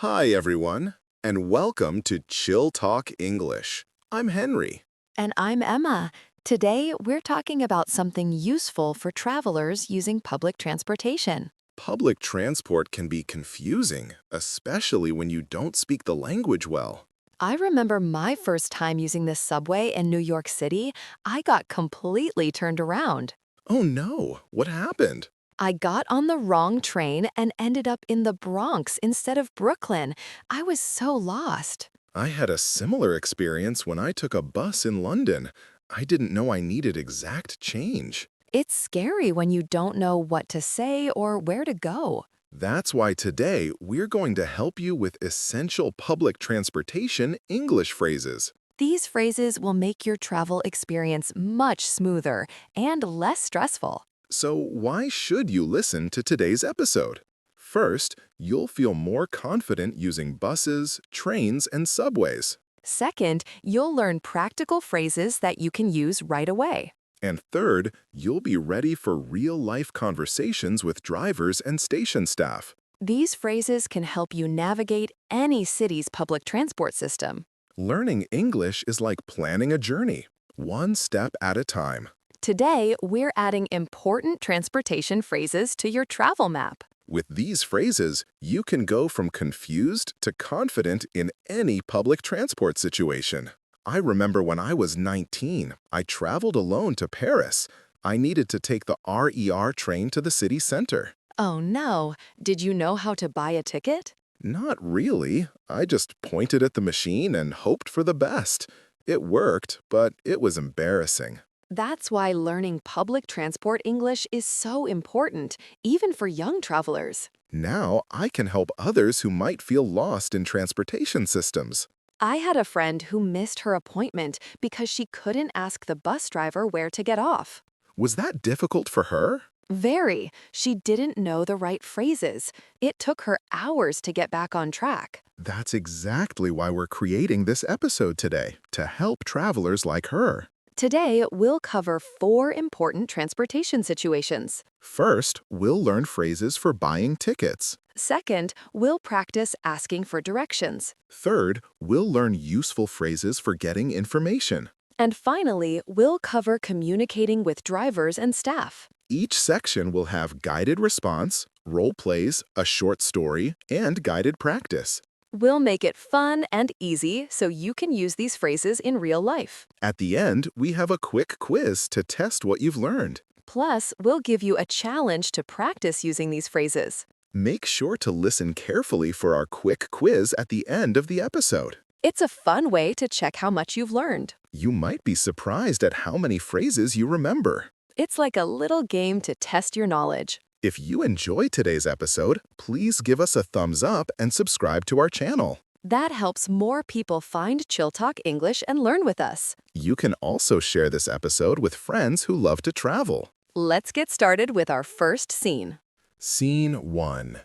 Hi, everyone, and welcome to Chill Talk English. I'm Henry. And I'm Emma. Today, we're talking about something useful for travelers using public transportation. Public transport can be confusing, especially when you don't speak the language well. I remember my first time using this subway in New York City. I got completely turned around. Oh no, what happened? I got on the wrong train and ended up in the Bronx instead of Brooklyn. I was so lost. I had a similar experience when I took a bus in London. I didn't know I needed exact change. It's scary when you don't know what to say or where to go. That's why today we're going to help you with essential public transportation English phrases. These phrases will make your travel experience much smoother and less stressful. So why should you listen to today's episode? First, you'll feel more confident using buses, trains, and subways. Second, you'll learn practical phrases that you can use right away. And third, you'll be ready for real-life conversations with drivers and station staff. These phrases can help you navigate any city's public transport system. Learning English is like planning a journey, one step at a time. Today, we're adding important transportation phrases to your travel map. With these phrases, you can go from confused to confident in any public transport situation. I remember when I was 19, I traveled alone to Paris. I needed to take the RER train to the city center. Oh no, did you know how to buy a ticket? Not really. I just pointed at the machine and hoped for the best. It worked, but it was embarrassing. That's why learning public transport English is so important, even for young travelers. Now I can help others who might feel lost in transportation systems. I had a friend who missed her appointment because she couldn't ask the bus driver where to get off. Was that difficult for her? Very. She didn't know the right phrases. It took her hours to get back on track. That's exactly why we're creating this episode today, to help travelers like her. Today, we'll cover 4 important transportation situations. First, we'll learn phrases for buying tickets. Second, we'll practice asking for directions. Third, we'll learn useful phrases for getting information. And finally, we'll cover communicating with drivers and staff. Each section will have guided response, role plays, a short story, and guided practice. We'll make it fun and easy so you can use these phrases in real life. At the end, we have a quick quiz to test what you've learned. Plus, we'll give you a challenge to practice using these phrases. Make sure to listen carefully for our quick quiz at the end of the episode. It's a fun way to check how much you've learned. You might be surprised at how many phrases you remember. It's like a little game to test your knowledge. If you enjoyed today's episode, please give us a thumbs up and subscribe to our channel. That helps more people find Chill Talk English and learn with us. You can also share this episode with friends who love to travel. Let's get started with our first scene. Scene 1.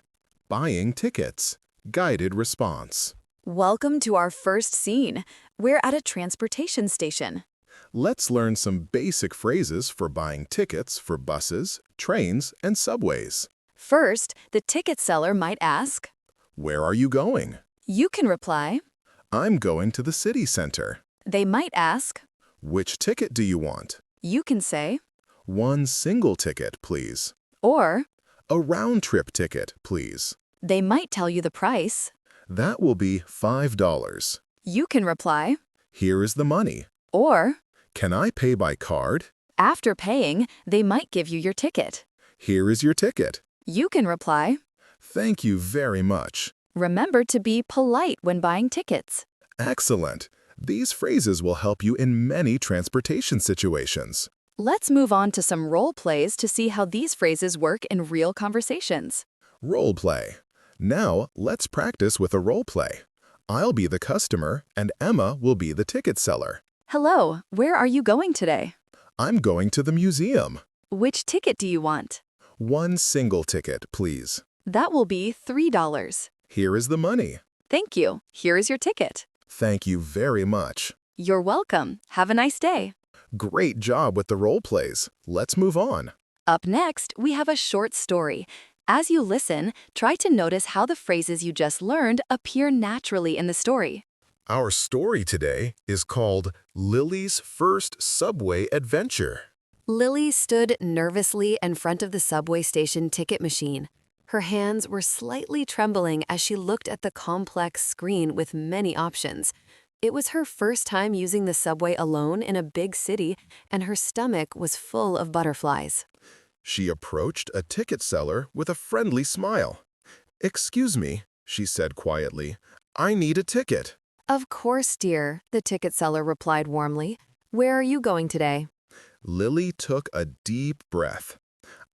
Buying tickets. Guided response. Welcome to our first scene. We're at a transportation station. Let's learn some basic phrases for buying tickets for buses, trains, and subways. First, the ticket seller might ask, Where are you going? You can reply. I'm going to the city center. They might ask, Which ticket do you want? You can say, One single ticket, please. or A round-trip ticket, please. they might tell you the price. That will be $5. You can reply, Here is the money. or Can I pay by card? after paying, they might give you your ticket. Here is your ticket. You can reply, Thank you very much. remember to be polite when buying tickets. Excellent. These phrases will help you in many transportation situations. Let's move on to some role plays to see how these phrases work in real conversations. Role play. Now, let's practice with a role play. I'll be the customer, and Emma will be the ticket seller. Hello, where are you going today? I'm going to the museum. Which ticket do you want? One single ticket, please. That will be $3. Here is the money. Thank you. Here is your ticket. Thank you very much. You're welcome. Have a nice day. Great job with the role plays. Let's move on. Up next, we have a short story. As you listen, try to notice how the phrases you just learned appear naturally in the story. Our story today is called Lily's First Subway Adventure. Lily stood nervously in front of the subway station ticket machine. Her hands were slightly trembling as she looked at the complex screen with many options. It was her first time using the subway alone in a big city, and her stomach was full of butterflies. She approached a ticket seller with a friendly smile. "Excuse me," she said quietly, "I need a ticket." Of course, dear, the ticket seller replied warmly. Where are you going today? Lily took a deep breath.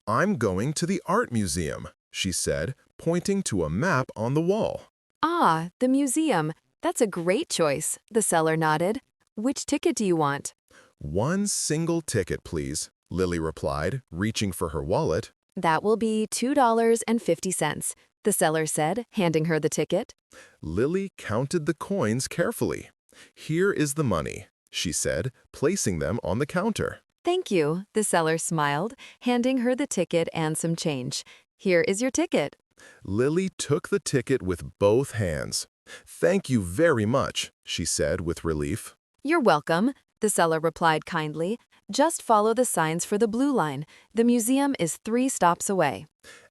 "I'm going to the art museum," she said, pointing to a map on the wall. Ah, the museum. That's a great choice, the seller nodded. Which ticket do you want? "One single ticket, please," Lily replied, reaching for her wallet. That will be $2.50, the seller said, handing her the ticket. Lily counted the coins carefully. "Here is the money," she said, placing them on the counter. Thank you, the seller smiled, handing her the ticket and some change. Here is your ticket. Lily took the ticket with both hands. "Thank you very much," she said with relief. You're welcome, the seller replied kindly. Just follow the signs for the blue line. The museum is 3 stops away.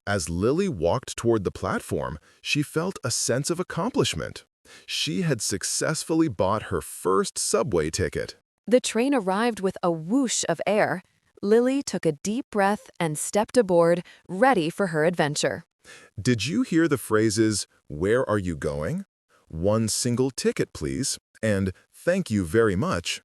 As Lily walked toward the platform, she felt a sense of accomplishment. She had successfully bought her first subway ticket. The train arrived with a whoosh of air. Lily took a deep breath and stepped aboard, ready for her adventure. Did you hear the phrases, "Where are you going?" "One single ticket, please," and "Thank you very much"?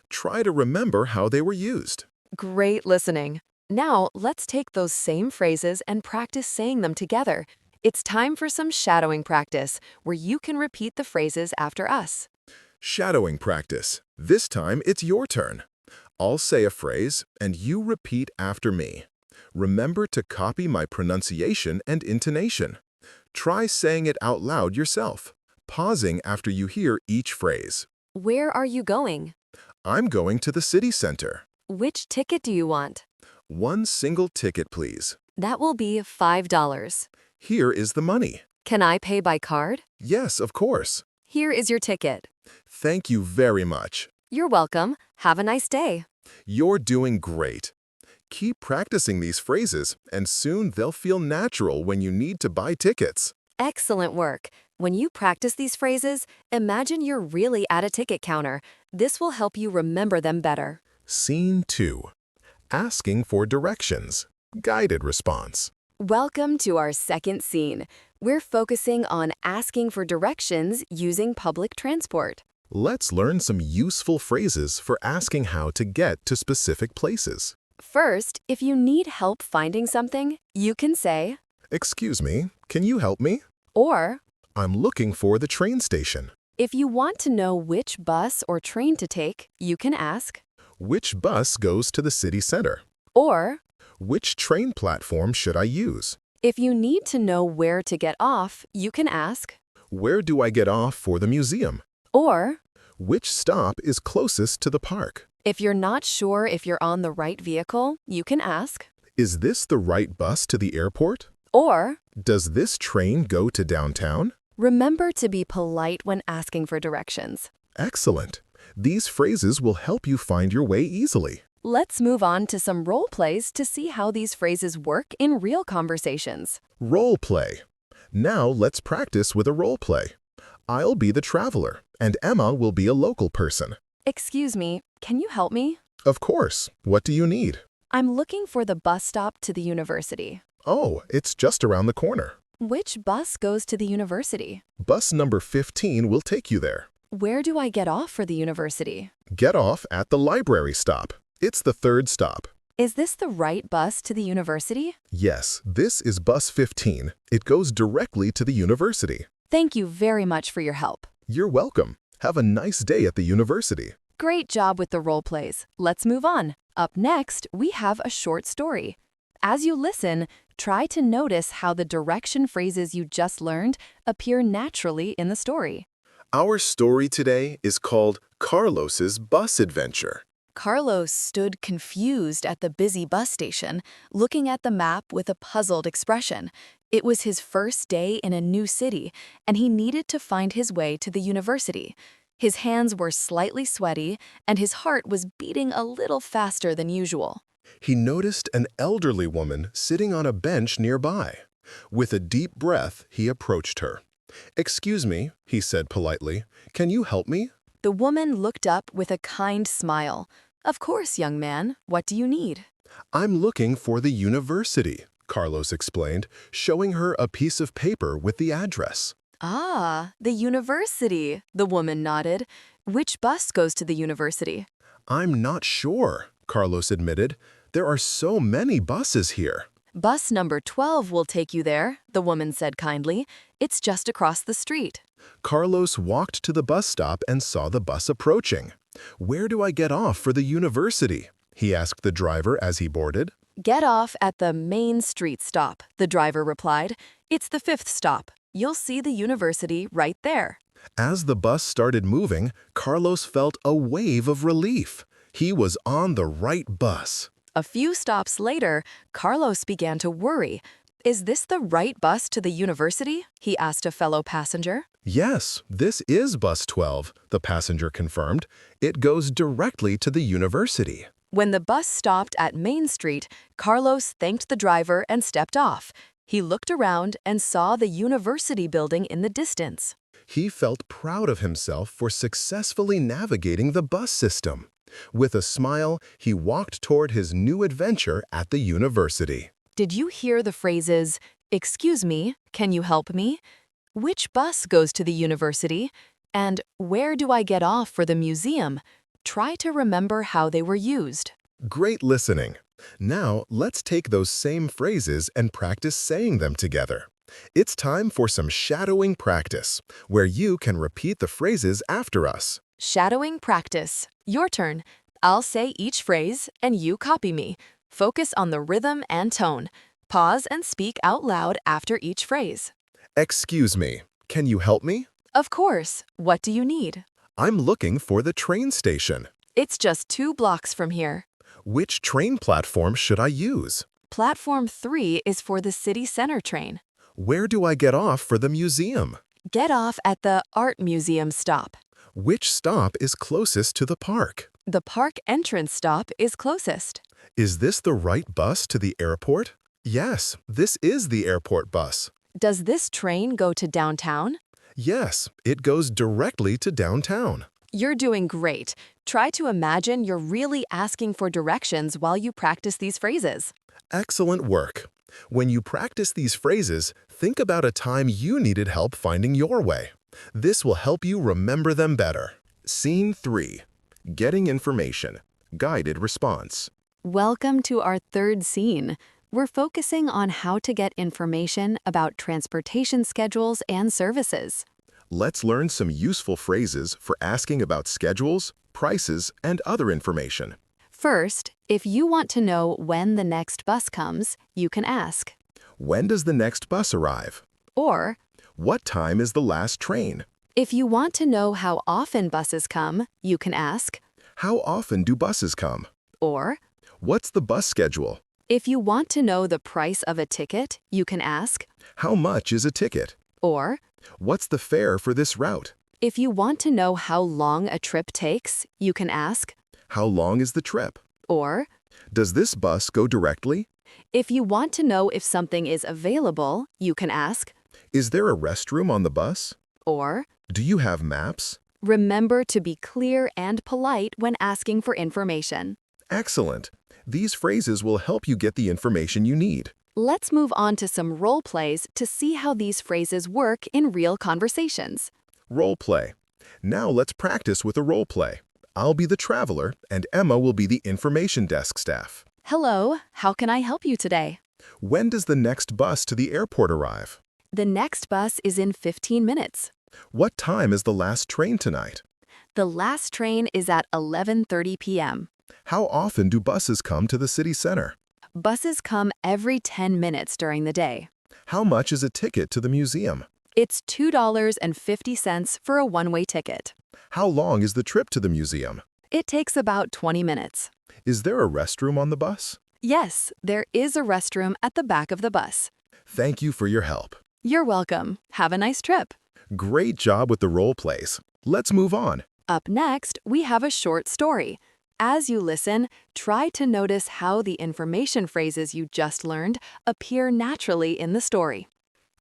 Try to remember how they were used. Great listening. Now, let's take those same phrases and practice saying them together. It's time for some shadowing practice, where you can repeat the phrases after us. Shadowing practice. This time it's your turn. I'll say a phrase, and you repeat after me. Remember to copy my pronunciation and intonation. Try saying it out loud yourself, pausing after you hear each phrase. Where are you going? "I'm going to the city center." Which ticket do you want? "One single ticket, please." That will be $5. "Here is the money." Can I pay by card? "Yes, of course." Here is your ticket. "Thank you very much." You're welcome. Have a nice day. "You're doing great." Keep practicing these phrases, and soon they'll feel natural when you need to buy tickets. Excellent work. When you practice these phrases, imagine you're really at a ticket counter. This will help you remember them better. Scene 2. Asking for directions. Guided response. Welcome to our second scene. We're focusing on asking for directions using public transport. Let's learn some useful phrases for asking how to get to specific places. First, if you need help finding something, you can say, "Excuse me, can you help me? or I'm looking for the train station." if you want to know which bus or train to take, you can ask, "Which bus goes to the city center?" or "Which train platform should I use?" if you need to know where to get off, you can ask, "Where do I get off for the museum?" or "Which stop is closest to the park?" if you're not sure if you're on the right vehicle, you can ask, "Is this the right bus to the airport?" or "Does this train go to downtown?" remember to be polite when asking for directions. Excellent. These phrases will help you find your way easily. Let's move on to some role plays to see how these phrases work in real conversations. Role play. Now let's practice with a role play. I'll be the traveler, and Emma will be a local person. Excuse me, can you help me? Of course. What do you need? I'm looking for the bus stop to the university. Oh, it's just around the corner. Which bus goes to the university? Bus number 15 will take you there. Where do I get off for the university? Get off at the library stop. It's the 3rd stop. Is this the right bus to the university? Yes, this is bus 15. It goes directly to the university. Thank you very much for your help. You're welcome. Have a nice day at the university. Great job with the role plays. Let's move on. Up next, we have a short story. As you listen, try to notice how the direction phrases you just learned appear naturally in the story. Our story today is called Carlos's Bus Adventure. Carlos stood confused at the busy bus station, looking at the map with a puzzled expression. It was his first day in a new city, and he needed to find his way to the university. His hands were slightly sweaty, and his heart was beating a little faster than usual. He noticed an elderly woman sitting on a bench nearby. With a deep breath, he approached her. "Excuse me," he said politely, "can you help me?" The woman looked up with a kind smile. "Of course, young man. What do you need?" "I'm looking for the university," Carlos explained, showing her a piece of paper with the address. "Ah, the university," the woman nodded. "Which bus goes to the university?" "I'm not sure," Carlos admitted. "There are so many buses here." "Bus number 12 will take you there," the woman said kindly. "It's just across the street." Carlos walked to the bus stop and saw the bus approaching. "Where do I get off for the university?" he asked the driver as he boarded. "Get off at the Main Street stop," the driver replied. "It's the 5th stop. You'll see the university right there." As the bus started moving, Carlos felt a wave of relief. He was on the right bus. A few stops later, Carlos began to worry. "Is this the right bus to the university?" he asked a fellow passenger. "Yes, this is bus 12, the passenger confirmed. "It goes directly to the university." When the bus stopped at Main Street, Carlos thanked the driver and stepped off. He looked around and saw the university building in the distance. He felt proud of himself for successfully navigating the bus system. With a smile, he walked toward his new adventure at the university. Did you hear the phrases, "Excuse me, can you help me?" "Which bus goes to the university?" and "Where do I get off for the museum?" Try to remember how they were used. Great listening. Now, let's take those same phrases and practice saying them together. It's time for some shadowing practice, where you can repeat the phrases after us. Shadowing practice. Your turn. I'll say each phrase, and you copy me. Focus on the rhythm and tone. Pause and speak out loud after each phrase. "Excuse me, can you help me?" Of course. What do you need? "I'm looking for the train station." It's just 2 blocks from here. "Which train platform should I use?" Platform 3 is for the city center train. "Where do I get off for the museum?" Get off at the Art Museum stop. "Which stop is closest to the park?" The park entrance stop is closest. "Is this the right bus to the airport?" "Yes, this is the airport bus." Does this train go to downtown? "Yes, it goes directly to downtown." You're doing great. Try to imagine you're really asking for directions while you practice these phrases. Excellent work. When you practice these phrases, think about a time you needed help finding your way. This will help you remember them better. Scene 3. Getting information. Guided response. Welcome to our 3rd scene. We're focusing on how to get information about transportation schedules and services. Let's learn some useful phrases for asking about schedules, prices, and other information. First, if you want to know when the next bus comes, you can ask. When does the next bus arrive? Or, What time is the last train? if you want to know how often buses come, you can ask. How often do buses come? Or, What's the bus schedule? if you want to know the price of a ticket, you can ask. How much is a ticket? Or, What's the fare for this route? if you want to know how long a trip takes, you can ask. How long is the trip? Or, Does this bus go directly? if you want to know if something is available, you can ask. Is there a restroom on the bus? Or, Do you have maps? remember to be clear and polite when asking for information. Excellent. These phrases will help you get the information you need. Let's move on to some role plays to see how these phrases work in real conversations. Role play. Now let's practice with a role play. I'll be the traveler, and Emma will be the information desk staff. Hello, how can I help you today? When does the next bus to the airport arrive? The next bus is in 15 minutes. What time is the last train tonight? The last train is at 11:30 p.m. How often do buses come to the city center? Buses come every 10 minutes during the day. How much is a ticket to the museum? It's $2.50 for a one-way ticket. How long is the trip to the museum? It takes about 20 minutes. Is there a restroom on the bus? Yes, there is a restroom at the back of the bus. Thank you for your help. You're welcome. Have a nice trip. Great job with the role plays. Let's move on. Up next, we have a short story. As you listen, try to notice how the information phrases you just learned appear naturally in the story.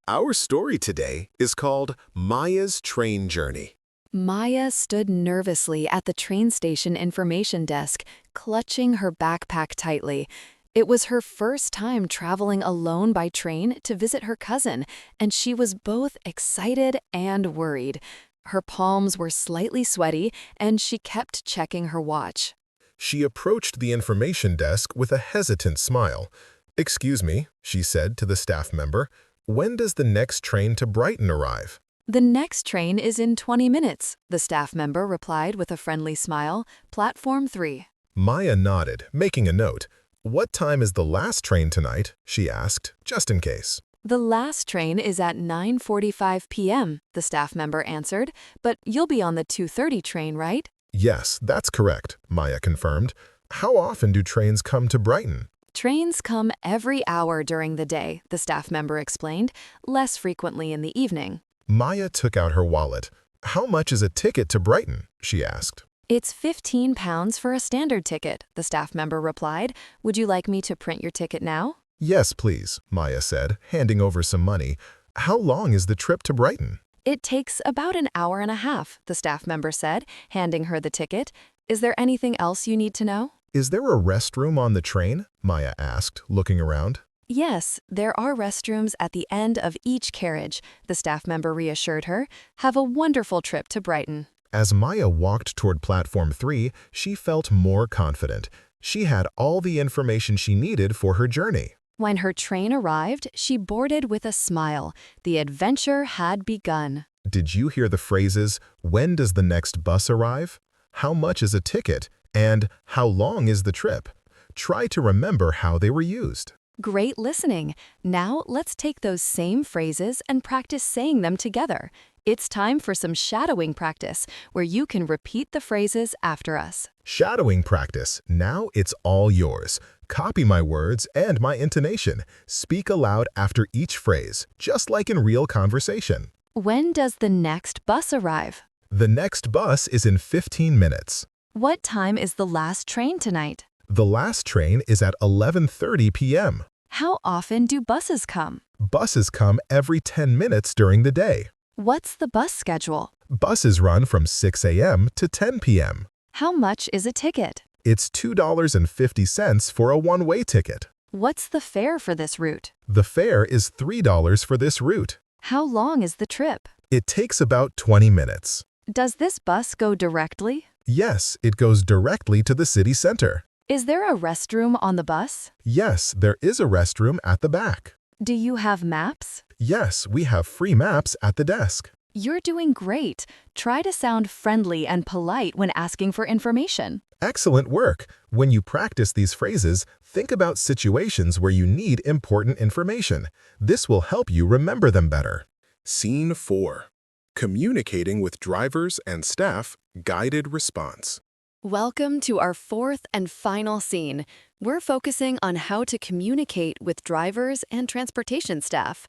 Our story today is called Maya's Train Journey. Maya stood nervously at the train station information desk, clutching her backpack tightly. It was her first time traveling alone by train to visit her cousin, and she was both excited and worried. Her palms were slightly sweaty, and she kept checking her watch. She approached the information desk with a hesitant smile. "Excuse me," she said to the staff member, "when does the next train to Brighton arrive?" The next train is in 20 minutes, the staff member replied with a friendly smile. Platform 3. Maya nodded, making a note. "What time is the last train tonight?" she asked, just in case. The last train is at 9:45 p.m., the staff member answered, but you'll be on the 2:30 train, right? "Yes, that's correct," Maya confirmed. "How often do trains come to Brighton?" Trains come every hour during the day, the staff member explained, less frequently in the evening. Maya took out her wallet. "How much is a ticket to Brighton?" she asked. It's £15 for a standard ticket, the staff member replied. Would you like me to print your ticket now? "Yes, please," Maya said, handing over some money. "How long is the trip to Brighton?" It takes about an hour and a half, the staff member said, handing her the ticket. Is there anything else you need to know? "Is there a restroom on the train?" Maya asked, looking around. Yes, there are restrooms at the end of each carriage, the staff member reassured her. Have a wonderful trip to Brighton. As Maya walked toward Platform 3, she felt more confident. She had all the information she needed for her journey. When her train arrived, she boarded with a smile. The adventure had begun. Did you hear the phrases, "When does the next bus arrive?" "How much is a ticket?" and "How long is the trip?" Try to remember how they were used. Great listening. Now let's take those same phrases and practice saying them together. It's time for some shadowing practice, where you can repeat the phrases after us. Shadowing practice. Now it's all yours. Copy my words and my intonation. Speak aloud after each phrase, just like in real conversation. When does the next bus arrive? The next bus is in 15 minutes. What time is the last train tonight? The last train is at 11:30 p.m. How often do buses come? Buses come every 10 minutes during the day. What's the bus schedule? Buses run from 6 a.m. to 10 p.m. How much is a ticket? It's $2.50 for a one-way ticket. What's the fare for this route? The fare is $3 for this route. How long is the trip? It takes about 20 minutes. Does this bus go directly? Yes, it goes directly to the city center. Is there a restroom on the bus? Yes, there is a restroom at the back. Do you have maps? Yes, we have free maps at the desk. You're doing great. Try to sound friendly and polite when asking for information. Excellent work. When you practice these phrases, think about situations where you need important information. This will help you remember them better. Scene 4. Communicating with drivers and staff, guided response. Welcome to our fourth and final scene. We're focusing on how to communicate with drivers and transportation staff.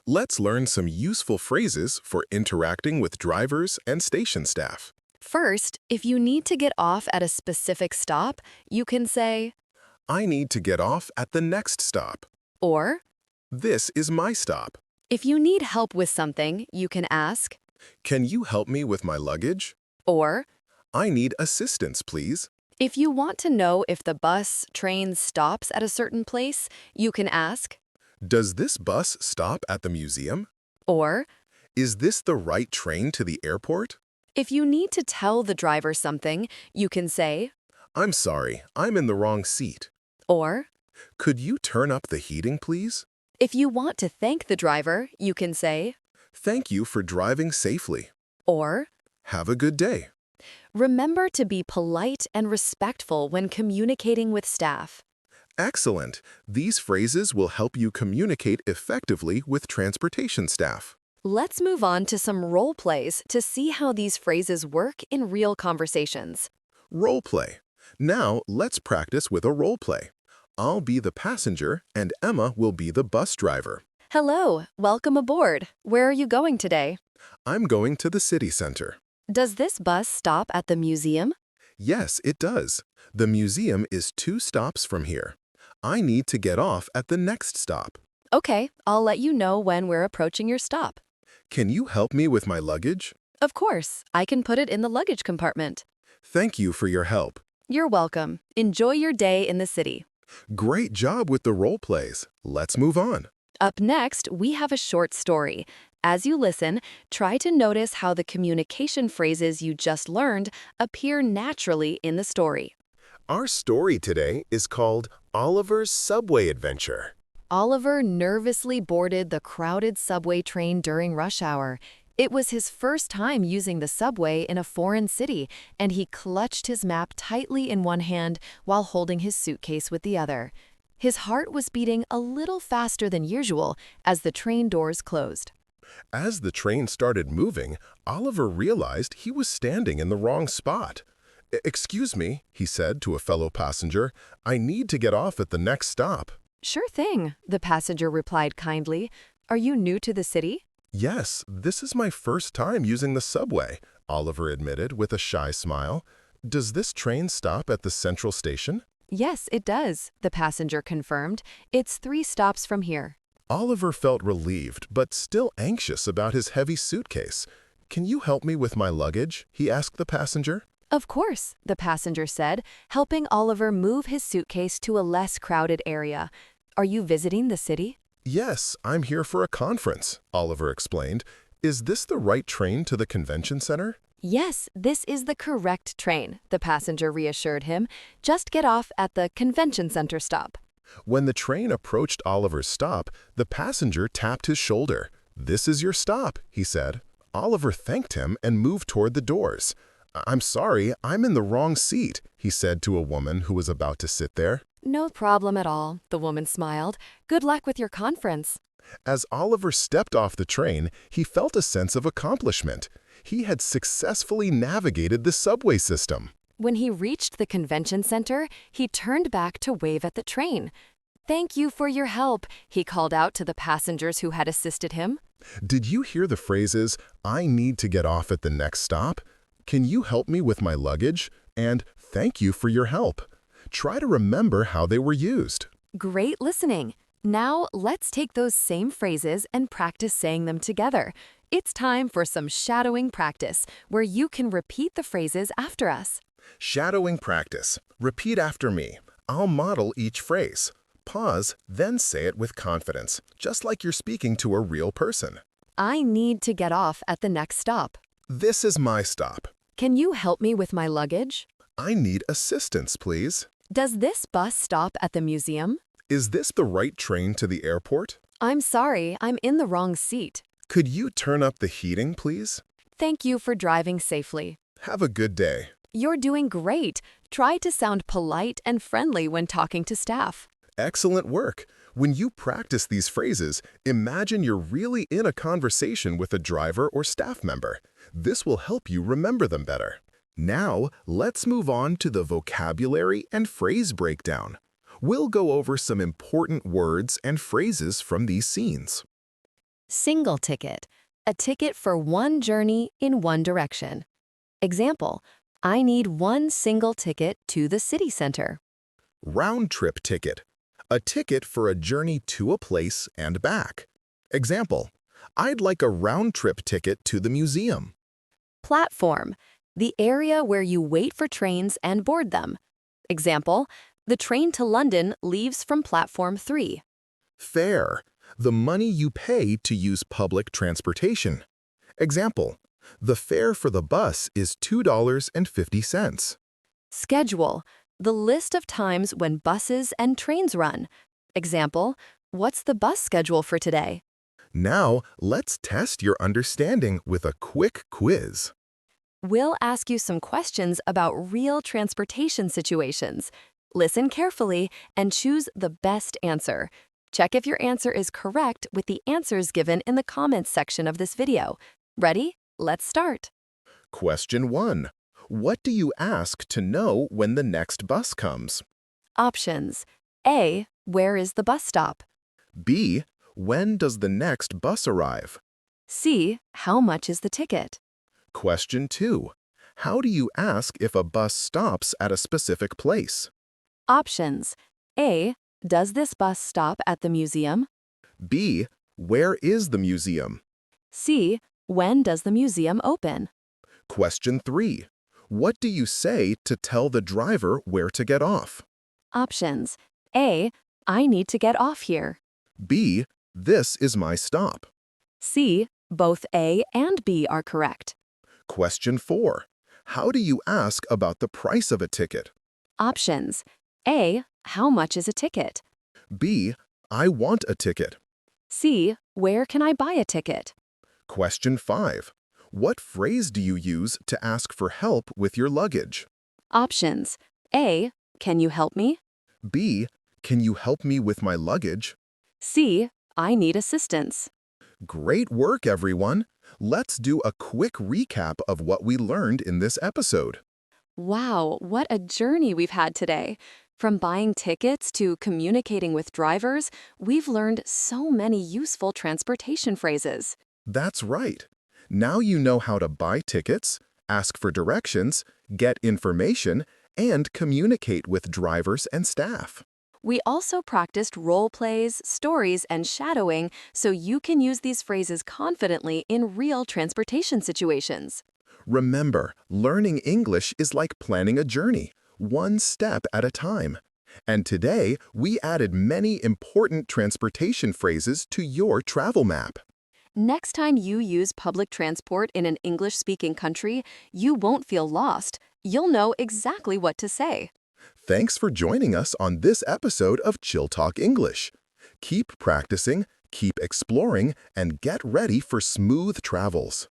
Let's learn some useful phrases for interacting with drivers and station staff. First, if you need to get off at a specific stop, you can say, "I need to get off at the next stop." or "This is my stop." if you need help with something, you can ask, "Can you help me with my luggage?" or "I need assistance, please." if you want to know if the bus, train stops at a certain place, you can ask, "Does this bus stop at the museum?" or "Is this the right train to the airport?" if you need to tell the driver something, you can say, "I'm sorry, I'm in the wrong seat." or "Could you turn up the heating, please?" if you want to thank the driver, you can say, "Thank you for driving safely." or "Have a good day." remember to be polite and respectful when communicating with staff. Excellent. These phrases will help you communicate effectively with transportation staff. Let's move on to some role plays to see how these phrases work in real conversations. Role play. Now, let's practice with a role play. I'll be the passenger and Emma will be the bus driver. Hello, welcome aboard. Where are you going today? I'm going to the city center. Does this bus stop at the museum? Yes, it does. The museum is 2 stops from here. I need to get off at the next stop. Okay, I'll let you know when we're approaching your stop. Can you help me with my luggage? Of course, I can put it in the luggage compartment. Thank you for your help. You're welcome. Enjoy your day in the city. Great job with the role plays. Let's move on. Up next, we have a short story. As you listen, try to notice how the communication phrases you just learned appear naturally in the story. Our story today is called Oliver's Subway Adventure. Oliver nervously boarded the crowded subway train during rush hour. It was his first time using the subway in a foreign city, and he clutched his map tightly in one hand while holding his suitcase with the other. His heart was beating a little faster than usual as the train doors closed. As the train started moving, Oliver realized he was standing in the wrong spot. "Excuse me," he said to a fellow passenger, "I need to get off at the next stop." Sure thing, the passenger replied kindly. Are you new to the city? "Yes, this is my first time using the subway," Oliver admitted with a shy smile. "Does this train stop at the central station?" Yes, it does, the passenger confirmed. It's 3 stops from here. Oliver felt relieved, but still anxious about his heavy suitcase. "Can you help me with my luggage?" he asked the passenger. Of course, the passenger said, helping Oliver move his suitcase to a less crowded area. Are you visiting the city? "Yes, I'm here for a conference," Oliver explained. "Is this the right train to the convention center?" Yes, this is the correct train, the passenger reassured him. Just get off at the convention center stop. When the train approached Oliver's stop, the passenger tapped his shoulder. "This is your stop," he said. Oliver thanked him and moved toward the doors. "I'm sorry, I'm in the wrong seat," he said to a woman who was about to sit there. No problem at all, the woman smiled. Good luck with your conference. As Oliver stepped off the train, he felt a sense of accomplishment. He had successfully navigated the subway system. When he reached the convention center, he turned back to wave at the train. Thank you for your help, he called out to the passengers who had assisted him. Did you hear the phrases, "I need to get off at the next stop"? "Can you help me with my luggage?" And "Thank you for your help." Try to remember how they were used. Great listening. Now let's take those same phrases and practice saying them together. It's time for some shadowing practice, where you can repeat the phrases after us. Shadowing practice. Repeat after me. I'll model each phrase. Pause, then say it with confidence, just like you're speaking to a real person. I need to get off at the next stop. This is my stop. Can you help me with my luggage? I need assistance, please. Does this bus stop at the museum? Is this the right train to the airport? I'm sorry, I'm in the wrong seat. Could you turn up the heating, please? Thank you for driving safely. Have a good day. You're doing great. Try to sound polite and friendly when talking to staff. Excellent work. When you practice these phrases, imagine you're really in a conversation with a driver or staff member. This will help you remember them better. Now, let's move on to the vocabulary and phrase breakdown. We'll go over some important words and phrases from these scenes. Single ticket, a ticket for one journey in one direction. Example, I need one single ticket to the city center. Round-trip ticket, a ticket for a journey to a place and back. Example, I'd like a round-trip ticket to the museum. Platform, the area where you wait for trains and board them. Example, the train to London leaves from platform 3. Fare, the money you pay to use public transportation. Example, the fare for the bus is $2.50. Schedule, the list of times when buses and trains run. Example, what's the bus schedule for today? Now, let's test your understanding with a quick quiz. We'll ask you some questions about real transportation situations. Listen carefully and choose the best answer. Check if your answer is correct with the answers given in the comments section of this video. Ready? Let's start. Question 1. What do you ask to know when the next bus comes? Options. A. Where is the bus stop? B. When does the next bus arrive? C. How much is the ticket? Question 2. How do you ask if a bus stops at a specific place? Options. A. Does this bus stop at the museum? B. Where is the museum? C. When does the museum open? Question 3. What do you say to tell the driver where to get off? Options. A. I need to get off here. B. This is my stop. C. Both A and B are correct. Question 4. How do you ask about the price of a ticket? Options. A. How much is a ticket? B. I want a ticket. C. Where can I buy a ticket? Question 5. What phrase do you use to ask for help with your luggage? Options. A. Can you help me? B. Can you help me with my luggage? C. I need assistance. Great work, everyone! Let's do a quick recap of what we learned in this episode. Wow, what a journey we've had today. From buying tickets to communicating with drivers, we've learned so many useful transportation phrases. That's right. Now you know how to buy tickets, ask for directions, get information, and communicate with drivers and staff. We also practiced role plays, stories, and shadowing so you can use these phrases confidently in real transportation situations. Remember, learning English is like planning a journey, one step at a time. And today, we added many important transportation phrases to your travel map. Next time you use public transport in an English-speaking country, you won't feel lost. You'll know exactly what to say. Thanks for joining us on this episode of Chill Talk English. Keep practicing, keep exploring, and get ready for smooth travels.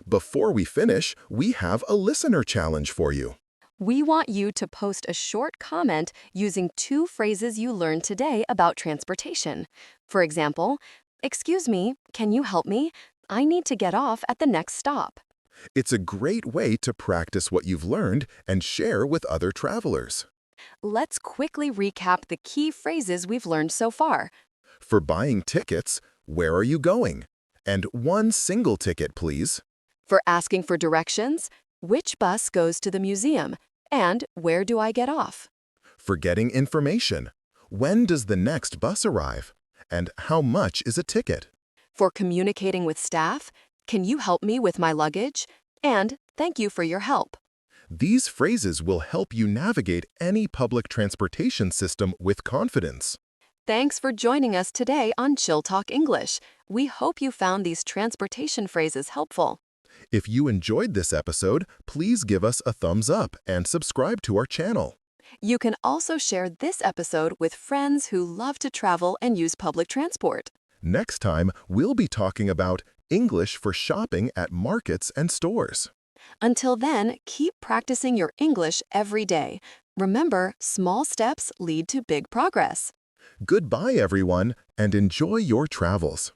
Before we finish, we have a listener challenge for you. We want you to post a short comment using 2 phrases you learned today about transportation. For example, "Excuse me, can you help me? I need to get off at the next stop." It's a great way to practice what you've learned and share with other travelers. Let's quickly recap the key phrases we've learned so far. For buying tickets, where are you going? And one single ticket, please. For asking for directions, which bus goes to the museum? And where do I get off? For getting information, when does the next bus arrive? And how much is a ticket? For communicating with staff, can you help me with my luggage? And thank you for your help. These phrases will help you navigate any public transportation system with confidence. Thanks for joining us today on Chill Talk English. We hope you found these transportation phrases helpful. If you enjoyed this episode, please give us a thumbs up and subscribe to our channel. You can also share this episode with friends who love to travel and use public transport. Next time, we'll be talking about English for shopping at markets and stores. Until then, keep practicing your English every day. Remember, small steps lead to big progress. Goodbye, everyone, and enjoy your travels.